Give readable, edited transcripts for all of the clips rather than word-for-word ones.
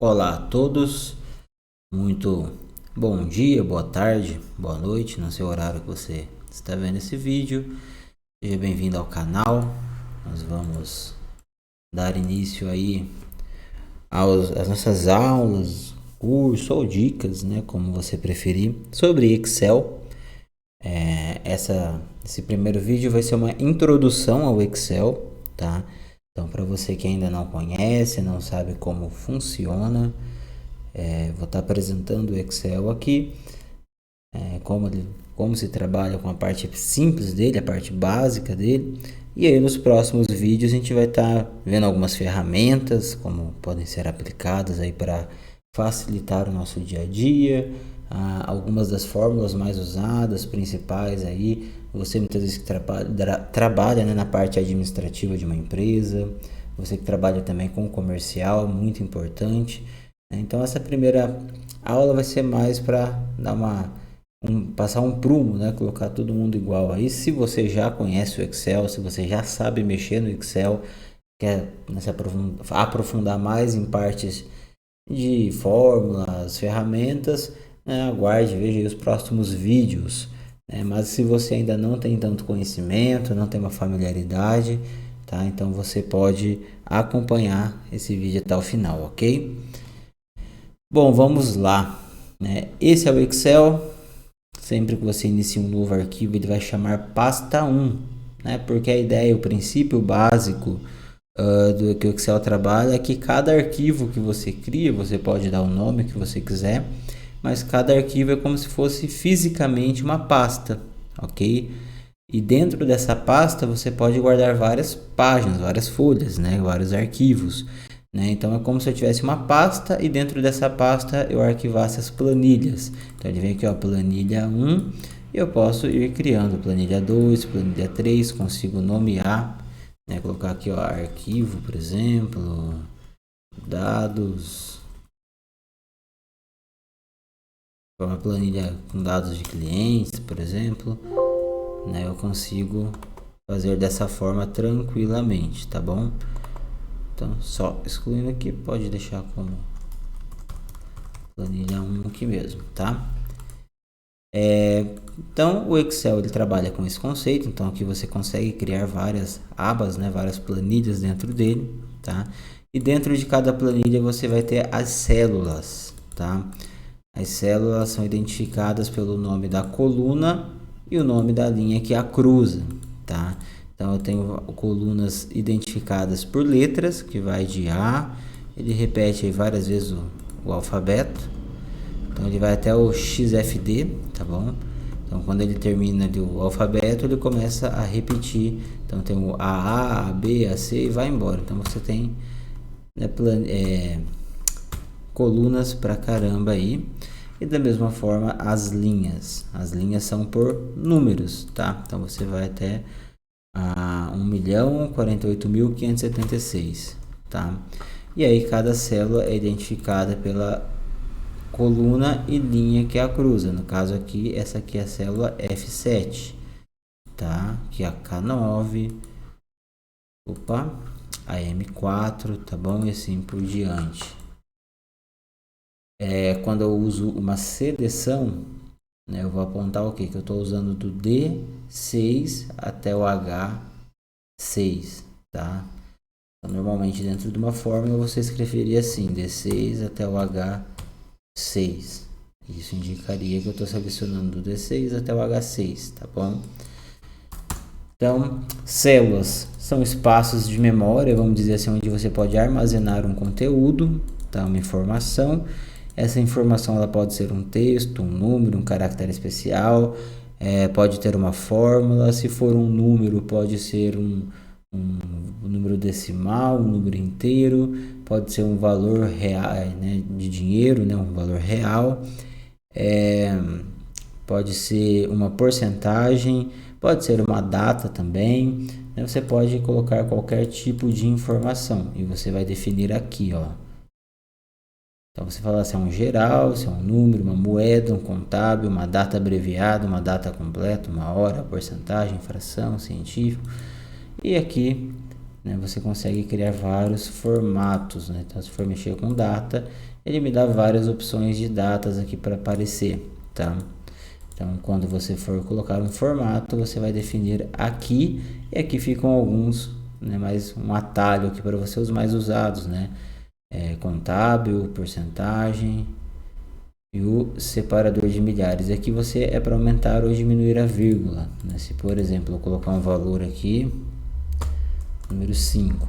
Olá a todos, muito bom dia, boa tarde, boa noite, no seu horário que você está vendo esse vídeo. Seja bem-vindo ao canal. Nós vamos dar início aí às nossas aulas, curso ou dicas, né, como você preferir, sobre Excel. Esse primeiro vídeo vai ser uma introdução ao Excel, tá? Então, para você que ainda não conhece, não sabe como funciona, vou estar apresentando o Excel aqui, como se trabalha com a parte simples dele, a parte básica dele. E aí nos próximos vídeos a gente vai estar vendo algumas ferramentas, como podem ser aplicadas aí para facilitar o nosso dia a dia, algumas das fórmulas mais usadas, principais aí. Você muitas vezes que trabalha, né, na parte administrativa de uma empresa, você que trabalha também com comercial, muito importante. Então essa primeira aula vai ser mais para dar passar um prumo, né? Colocar todo mundo igual aí. Se você já conhece o Excel, se você já sabe mexer no Excel, quer, né, se aprofundar mais em partes de fórmulas, ferramentas, né, aguarde, veja aí os próximos vídeos. Né? Mas se você ainda não tem tanto conhecimento, não tem uma familiaridade, tá? Então você pode acompanhar esse vídeo até o final, ok? Bom, vamos lá, né? Esse é o Excel. Sempre que você inicia um novo arquivo, ele vai chamar pasta 1, né? Porque a ideia, o princípio básico do que o Excel trabalha é que cada arquivo que você cria, você pode dar o nome que você quiser, mas cada arquivo é como se fosse fisicamente uma pasta, ok? E dentro dessa pasta você pode guardar várias páginas, várias folhas, né? Vários arquivos. Né? Então é como se eu tivesse uma pasta e dentro dessa pasta eu arquivasse as planilhas. Então ele vem aqui, ó, planilha 1, e eu posso ir criando planilha 2, planilha 3, consigo nomear, né? Colocar aqui, ó, arquivo, por exemplo, dados, uma planilha com dados de clientes, por exemplo, né? Eu consigo fazer dessa forma tranquilamente, tá bom? Então, só excluindo aqui, pode deixar como planilha 1 aqui mesmo, tá? Então, o Excel ele trabalha com esse conceito. Então, aqui você consegue criar várias abas, né? Várias planilhas dentro dele, tá? E dentro de cada planilha você vai ter as células, tá? As células são identificadas pelo nome da coluna e o nome da linha que a cruza, tá? Então eu tenho colunas identificadas por letras, que vai de A, ele repete aí várias vezes o alfabeto, então ele vai até o XFD, tá bom? Então quando ele termina ali o alfabeto, ele começa a repetir, então tem o AA, AB, AC e vai embora. Então você tem, né, colunas pra caramba aí. E da mesma forma as linhas são por números, tá? Então você vai até 1.048.576, tá? E aí cada célula é identificada pela coluna e linha que a cruza. No caso aqui, essa aqui é a célula F7, tá? Aqui a K9, a M4, tá bom? E assim por diante. Quando eu uso uma seleção, né, eu vou apontar o que eu estou usando do D6 até o H6, tá? Então, normalmente dentro de uma fórmula você escreveria assim, D6 até o H6. Isso indicaria que eu estou selecionando do D6 até o H6, tá bom? Então, células são espaços de memória, vamos dizer assim, onde você pode armazenar um conteúdo, tá? Uma informação. Essa informação ela pode ser um texto, um número, um caractere especial, pode ter uma fórmula. Se for um número, pode ser um número decimal, um número inteiro, pode ser um valor real, né, de dinheiro, né, um valor real, pode ser uma porcentagem, pode ser uma data também, né? Você pode colocar qualquer tipo de informação e você vai definir aqui, ó. Então você fala se é um geral, se é um número, uma moeda, um contábil, uma data abreviada, uma data completa, uma hora, porcentagem, fração, científico. E aqui né, você consegue criar vários formatos, né? Então, se for mexer com data, ele me dá várias opções de datas aqui para aparecer, tá? Então, quando você for colocar um formato, você vai definir aqui, e aqui ficam alguns, né, mais um atalho aqui para você, os mais usados, né? Contábil, porcentagem e o separador de milhares. Aqui você é para aumentar ou diminuir a vírgula, né? Se, por exemplo, eu colocar um valor aqui, número 5,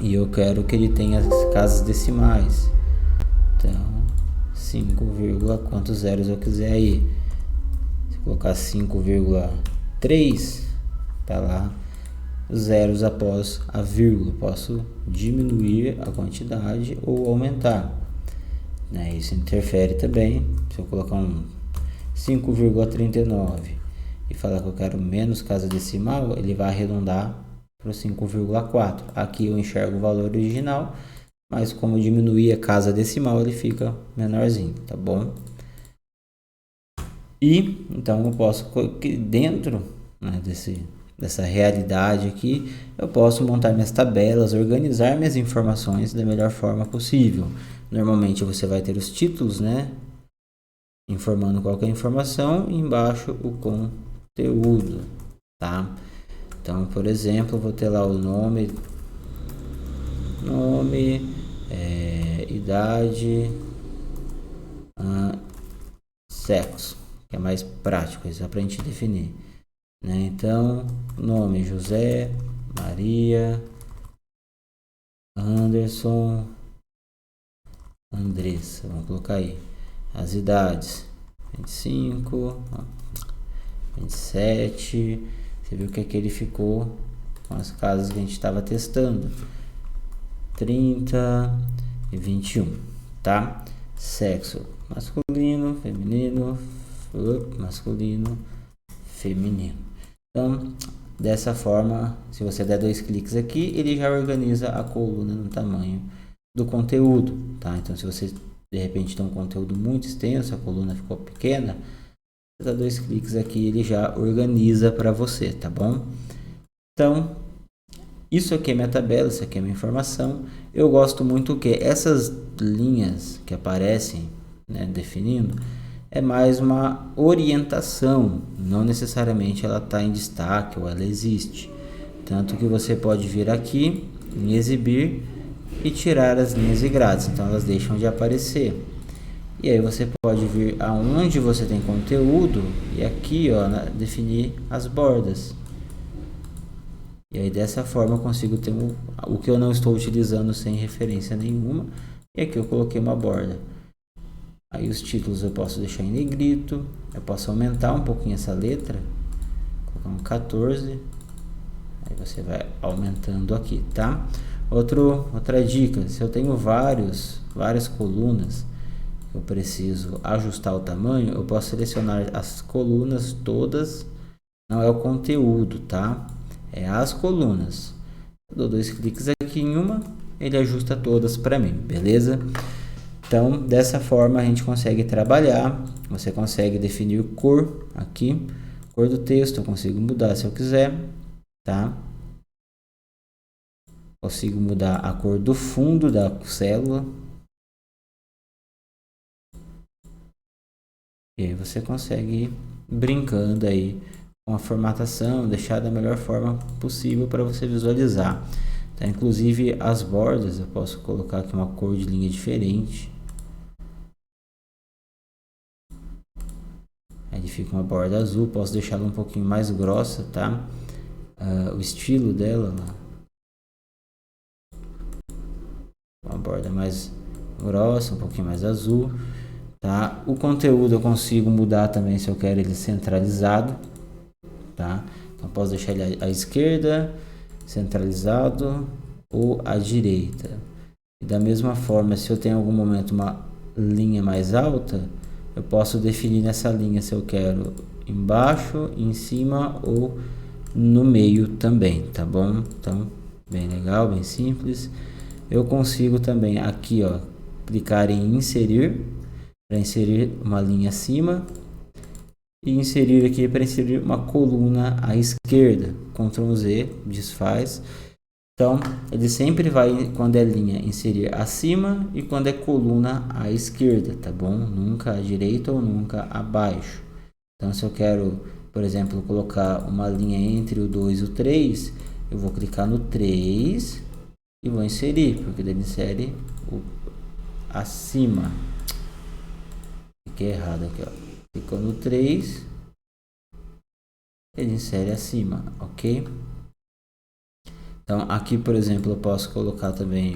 e eu quero que ele tenha as casas decimais, então 5, quantos zeros eu quiser aí. Se colocar 5,3, tá lá os zeros após a vírgula. Posso diminuir a quantidade ou aumentar, né? Isso interfere também. Se eu colocar um 5,39 e falar que eu quero menos casa decimal, ele vai arredondar para o 5,4. Aqui eu enxergo o valor original, mas como diminuir a casa decimal, ele fica menorzinho, tá bom? E então eu posso, dentro, né, dessa realidade aqui, eu posso montar minhas tabelas, organizar minhas informações da melhor forma possível. Normalmente você vai ter os títulos, né, informando qualquer informação, e embaixo o conteúdo, tá? Então, por exemplo, eu vou ter lá o nome, idade, sexo, que é mais prático, isso é pra gente definir, né? Então, nome José, Maria, Anderson, Andressa, vamos colocar aí as idades: 25, 27. Você viu que aqui ele ficou com as casas que a gente estava testando, 30 e 21, tá? Sexo: masculino, feminino, masculino, feminino. Então, dessa forma, se você der 2 cliques aqui, ele já organiza a coluna no tamanho do conteúdo, tá? Então, se você de repente tem um conteúdo muito extenso, a coluna ficou pequena, você dá 2 cliques aqui, ele já organiza para você, tá bom? Então, isso aqui é minha tabela, isso aqui é minha informação. Eu gosto muito que essas linhas que aparecem, né, definindo, é mais uma orientação, não necessariamente ela está em destaque ou ela existe. Tanto que você pode vir aqui em exibir e tirar as linhas e grades, então elas deixam de aparecer. E aí você pode vir aonde você tem conteúdo e aqui, ó, definir as bordas. E aí dessa forma eu consigo ter o que eu não estou utilizando sem referência nenhuma. E aqui eu coloquei uma borda. Aí os títulos eu posso deixar em negrito. Eu posso aumentar um pouquinho essa letra. Colocar um 14. Aí você vai aumentando aqui, tá? Outra dica. Se eu tenho várias colunas, eu preciso ajustar o tamanho, eu posso selecionar as colunas todas. Não é o conteúdo, tá? É as colunas. Eu dou 2 cliques aqui em uma, ele ajusta todas para mim, beleza? Então, dessa forma a gente consegue trabalhar. Você consegue definir cor aqui, cor do texto, eu consigo mudar se eu quiser, tá? Consigo mudar a cor do fundo da célula. E aí você consegue ir brincando aí com a formatação, deixar da melhor forma possível para você visualizar, tá? Inclusive as bordas eu posso colocar aqui uma cor de linha diferente. Aí fica uma borda azul, posso deixar ela um pouquinho mais grossa, tá? O estilo dela, uma borda mais grossa, um pouquinho mais azul, tá? O conteúdo eu consigo mudar também se eu quero ele centralizado, tá? Então posso deixar ele à esquerda, centralizado, ou à direita. E da mesma forma, se eu tenho em algum momento uma linha mais alta, eu posso definir nessa linha se eu quero embaixo, em cima ou no meio também, tá bom? Então, bem legal, bem simples. Eu consigo também aqui, ó, clicar em inserir, para inserir uma linha acima, e inserir aqui para inserir uma coluna à esquerda. Ctrl Z, desfaz. Então, ele sempre vai, quando é linha, inserir acima e quando é coluna, à esquerda, tá bom? Nunca à direita ou nunca abaixo. Então, se eu quero, por exemplo, colocar uma linha entre o 2 e o 3, eu vou clicar no 3 e vou inserir, porque ele insere o acima. Fiquei errado aqui, ó. Clicou no 3, ele insere acima, ok? Então, aqui, por exemplo, eu posso colocar também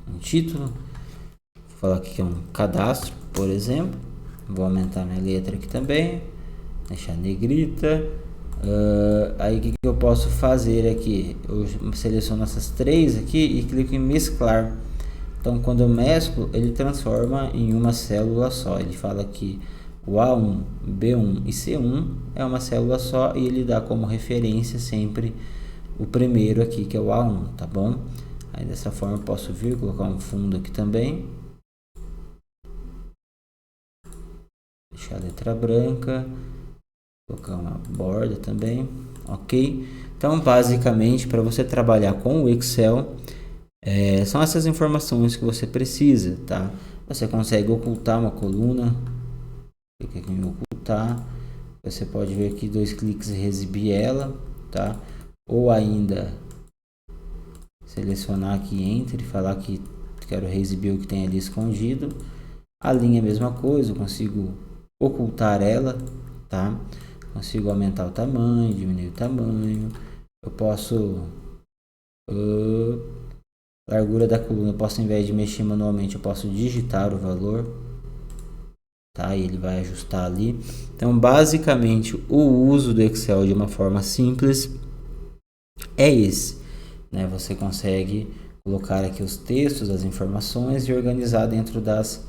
um título. Vou falar aqui que é um cadastro, por exemplo. Vou aumentar minha letra aqui também, deixar negrita. Aí o que eu posso fazer aqui? Eu seleciono essas três aqui e clico em mesclar. Então, quando eu mesclo, ele transforma em uma célula só. Ele fala que o A1, B1 e C1 é uma célula só e ele dá como referência sempre o primeiro aqui, que é o A1, tá bom? Aí dessa forma eu posso vir, colocar um fundo aqui também. Deixar a letra branca. Colocar uma borda também, ok? Então, basicamente, para você trabalhar com o Excel, são essas informações que você precisa, tá? Você consegue ocultar uma coluna, clica aqui em ocultar, você pode ver aqui 2 cliques e exibir ela, tá? Ou ainda selecionar aqui entre, falar que quero reexibir o que tem ali escondido. A linha é a mesma coisa, eu consigo ocultar ela, tá? Consigo aumentar o tamanho, diminuir o tamanho. Eu posso largura da coluna, eu posso, ao invés de mexer manualmente, eu posso digitar o valor, tá? E ele vai ajustar ali. Então, basicamente, o uso do Excel de uma forma simples é esse, né? Você consegue colocar aqui os textos, as informações e organizar dentro das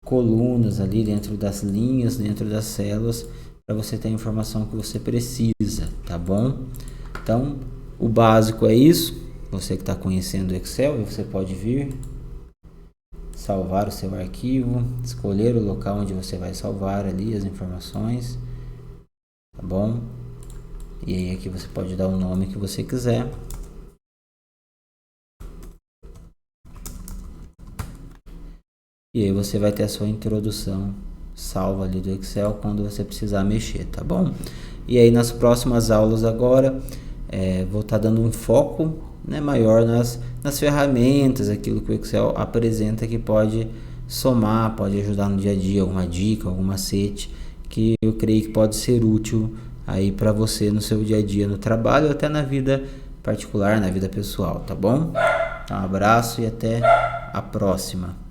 colunas ali, dentro das linhas, dentro das células, para você ter a informação que você precisa, tá bom? Então, o básico é isso. Você que está conhecendo o Excel, você pode vir, salvar o seu arquivo, escolher o local onde você vai salvar ali as informações, tá bom? E aí aqui você pode dar o nome que você quiser. E aí você vai ter a sua introdução salva ali do Excel quando você precisar mexer, tá bom? E aí nas próximas aulas agora, vou estar dando um foco, né, maior nas ferramentas, aquilo que o Excel apresenta que pode somar, pode ajudar no dia a dia, alguma dica, algum macete que eu creio que pode ser útil aí para você no seu dia a dia, no trabalho, ou até na vida particular, na vida pessoal, tá bom? Então, um abraço e até a próxima.